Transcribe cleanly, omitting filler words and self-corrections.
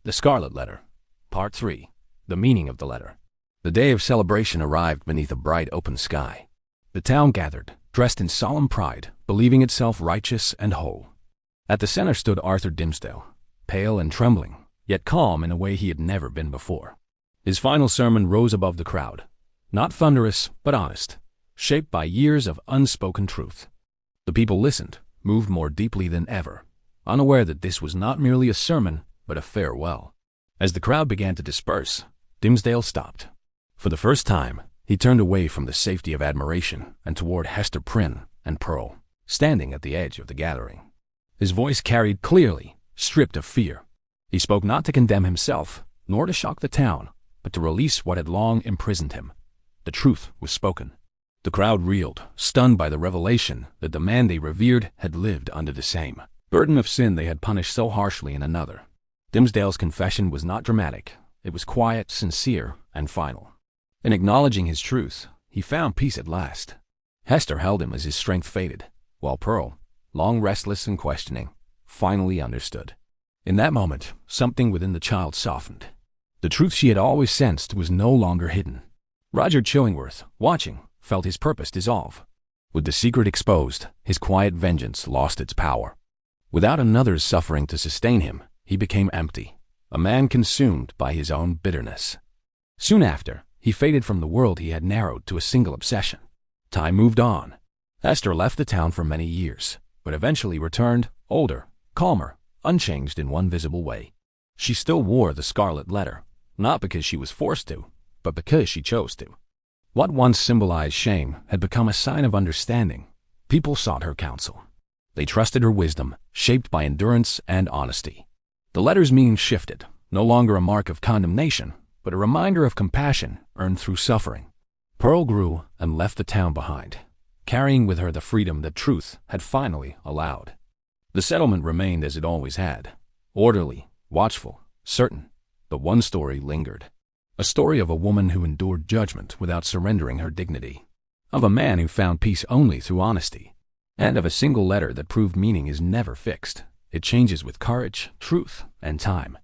The Scarlet Letter, Part 3. The Meaning of the Letter. The day of celebration arrived beneath a bright open sky. The town gathered, dressed in solemn pride, believing itself righteous and whole. At the center stood Arthur Dimmesdale, pale and trembling, yet calm in a way he had never been before. His final sermon rose above the crowd, not thunderous but honest, shaped by years of unspoken truth. The people listened, moved more deeply than ever, unaware that this was not merely a sermon, but a farewell. As the crowd began to disperse, Dimmesdale stopped. For the first time, he turned away from the safety of admiration and toward Hester Prynne and Pearl, standing at the edge of the gathering. His voice carried clearly, stripped of fear. He spoke not to condemn himself, nor to shock the town, but to release what had long imprisoned him. The truth was spoken. The crowd reeled, stunned by the revelation that the man they revered had lived under the same burden of sin they had punished so harshly in another. Dimmesdale's confession was not dramatic. It was quiet, sincere, and final. In acknowledging his truth, he found peace at last. Hester held him as his strength faded, while Pearl, long restless and questioning, finally understood. In that moment, something within the child softened. The truth she had always sensed was no longer hidden. Roger Chillingworth, watching, felt his purpose dissolve. With the secret exposed, his quiet vengeance lost its power. Without another's suffering to sustain him, he became empty, a man consumed by his own bitterness. Soon after, he faded from the world he had narrowed to a single obsession. Time moved on. Hester left the town for many years, but eventually returned, older, calmer, unchanged in one visible way. She still wore the Scarlet Letter, not because she was forced to, but because she chose to. What once symbolized shame had become a sign of understanding. People sought her counsel. They trusted her wisdom, shaped by endurance and honesty. The letter's meaning shifted, no longer a mark of condemnation, but a reminder of compassion earned through suffering. Pearl grew and left the town behind, carrying with her the freedom that truth had finally allowed. The settlement remained as it always had, orderly, watchful, certain, but one story lingered. A story of a woman who endured judgment without surrendering her dignity, of a man who found peace only through honesty, and of a single letter that proved meaning is never fixed. It changes with courage, truth, and time.